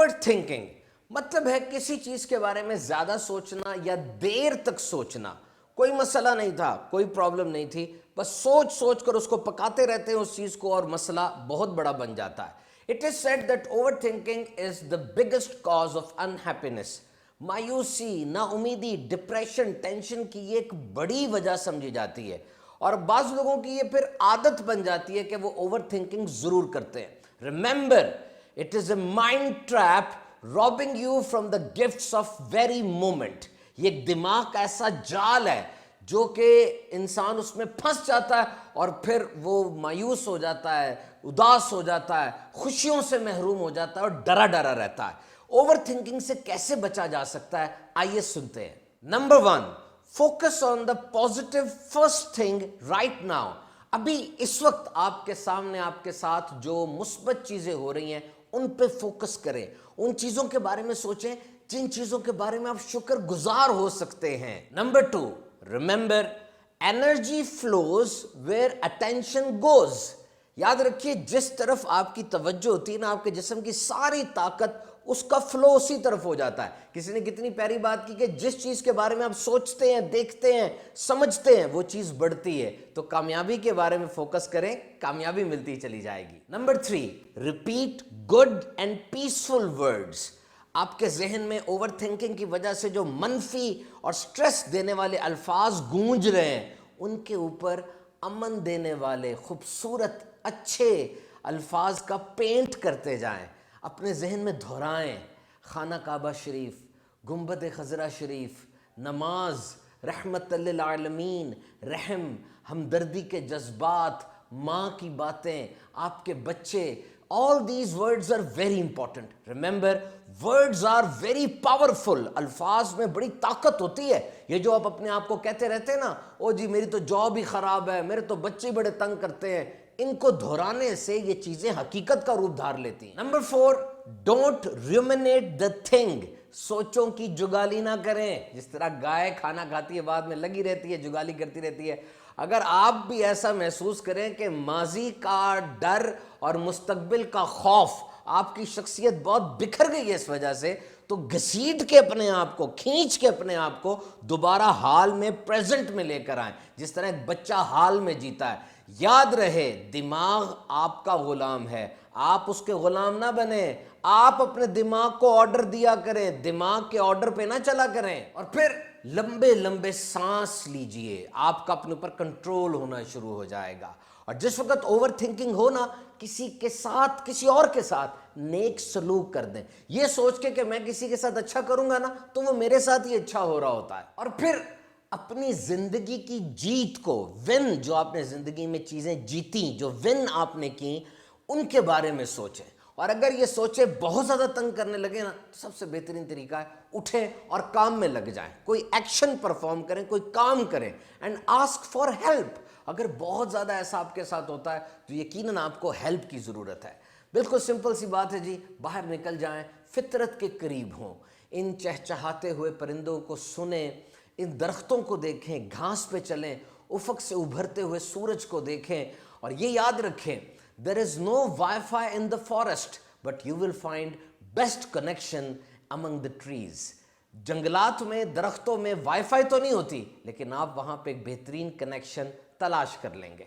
Over thinking مطلب ہے کسی چیز کے بارے میں زیادہ سوچنا یا دیر تک سوچنا. کوئی مسئلہ نہیں تھا, کوئی پرابلم نہیں تھی, بس سوچ سوچ کر اس کو پکاتے رہتے ہیں اس چیز کو, اور مسئلہ بہت بڑا بن جاتا ہے. It is said that overthinking is the biggest cause of unhappiness. مایوسی, نا امیدی, ڈپریشن, ٹینشن کی یہ ایک بڑی وجہ سمجھی جاتی ہے, اور بعض لوگوں کی یہ پھر عادت بن جاتی ہے کہ وہ اوور تھنکنگ ضرور کرتے ہیں. Remember, it is a mind trap robbing you from the gifts of very moment. یہ ایک دماغ کا ایسا جال ہے جو کہ انسان اس میں پھنس جاتا ہے اور پھر وہ مایوس ہو جاتا ہے, اداس ہو جاتا ہے, خوشیوں سے محروم ہو جاتا ہے اور ڈرا ڈرا رہتا ہے. اوور تھنکنگ سے کیسے بچا جا سکتا ہے, آئیے سنتے ہیں. Number 1, focus on the positive first thing right now. ابھی اس وقت آپ کے سامنے, آپ کے ساتھ جو مثبت چیزیں ہو رہی ہیں ان پہ فوکس کریں, ان چیزوں کے بارے میں سوچیں جن چیزوں کے بارے میں آپ شکر گزار ہو سکتے ہیں. Number 2, remember energy flows where attention goes. یاد رکھیے جس طرف آپ کی توجہ ہوتی ہے نا, آپ کے جسم کی ساری طاقت اس کا فلو اسی طرف ہو جاتا ہے. کسی نے کتنی پیاری بات کی کہ جس چیز کے بارے میں آپ سوچتے ہیں, دیکھتے ہیں, سمجھتے ہیں, وہ چیز بڑھتی ہے. تو کامیابی کے بارے میں فوکس کریں, کامیابی ملتی چلی جائے گی. Number 3, repeat good and peaceful words. آپ کے ذہن میں اوور تھنکنگ کی وجہ سے جو منفی اور سٹریس دینے والے الفاظ گونج رہے ہیں, ان کے اوپر امن دینے والے خوبصورت اچھے الفاظ کا پینٹ کرتے جائیں, اپنے ذہن میں دہرائیں. خانہ کعبہ شریف, گنبد خضرا شریف, نماز, رحمت للعالمین, رحم, ہمدردی کے جذبات, ماں کی باتیں, آپ کے بچے. All these words are very important. Remember, words are very powerful. الفاظ میں بڑی طاقت ہوتی ہے. یہ جو آپ اپنے آپ کو کہتے رہتے ہیں نا, او جی میری تو جاب ہی خراب ہے, میرے تو بچے بڑے تنگ کرتے ہیں, ان کو دہرانے سے یہ چیزیں حقیقت کا روپ دھار لیتی ہیں. Number 4, don't ruminate the thing. سوچوں کی جگالی نہ کریں. جس طرح گائے کھانا کھاتی ہے بعد میں لگی رہتی ہے, جگالی کرتی رہتی ہے, اگر آپ بھی ایسا محسوس کریں کہ ماضی کا ڈر اور مستقبل کا خوف, آپ کی شخصیت بہت بکھر گئی ہے اس وجہ سے, تو گھسیٹ کے اپنے آپ کو, کھینچ کے اپنے آپ کو دوبارہ حال میں, پریزنٹ میں لے کر آئیں, جس طرح ایک بچہ حال میں جیتا ہے. یاد رہے دماغ آپ کا غلام ہے, آپ اس کے غلام نہ بنیں. آپ اپنے دماغ کو آرڈر دیا کریں, دماغ کے آرڈر پہ نہ چلا کریں. اور پھر لمبے لمبے سانس لیجئے, آپ کا اپنے اوپر کنٹرول ہونا شروع ہو جائے گا. اور جس وقت اوور تھنکنگ ہو نا, کسی کے ساتھ, کسی اور کے ساتھ نیک سلوک کر دیں, یہ سوچ کے کہ میں کسی کے ساتھ اچھا کروں گا نا تو وہ میرے ساتھ ہی اچھا ہو رہا ہوتا ہے. اور پھر اپنی زندگی کی جیت کو, ون, جو آپ نے زندگی میں چیزیں جیتی, جو ون آپ نے کی, ان کے بارے میں سوچیں. اور اگر یہ سوچیں بہت زیادہ تنگ کرنے لگے نا, تو سب سے بہترین طریقہ ہے اٹھیں اور کام میں لگ جائیں, کوئی ایکشن پرفارم کریں, کوئی کام کریں, اینڈ آسک فار ہیلپ. اگر بہت زیادہ ایسا آپ کے ساتھ ہوتا ہے تو یقیناً آپ کو ہیلپ کی ضرورت ہے. بالکل سمپل سی بات ہے جی, باہر نکل جائیں, فطرت کے قریب ہوں, ان چہچہاتے ہوئے پرندوں کو سنیں, ان درختوں کو دیکھیں, گھاس پہ چلیں, افق سے ابھرتے ہوئے سورج کو دیکھیں. اور یہ یاد رکھیں, there is no Wi-Fi in the forest, but you will find best connection among the trees. جنگلات میں, درختوں میں وائی فائی تو نہیں ہوتی, لیکن آپ وہاں پہ ایک بہترین کنیکشن تلاش کر لیں گے.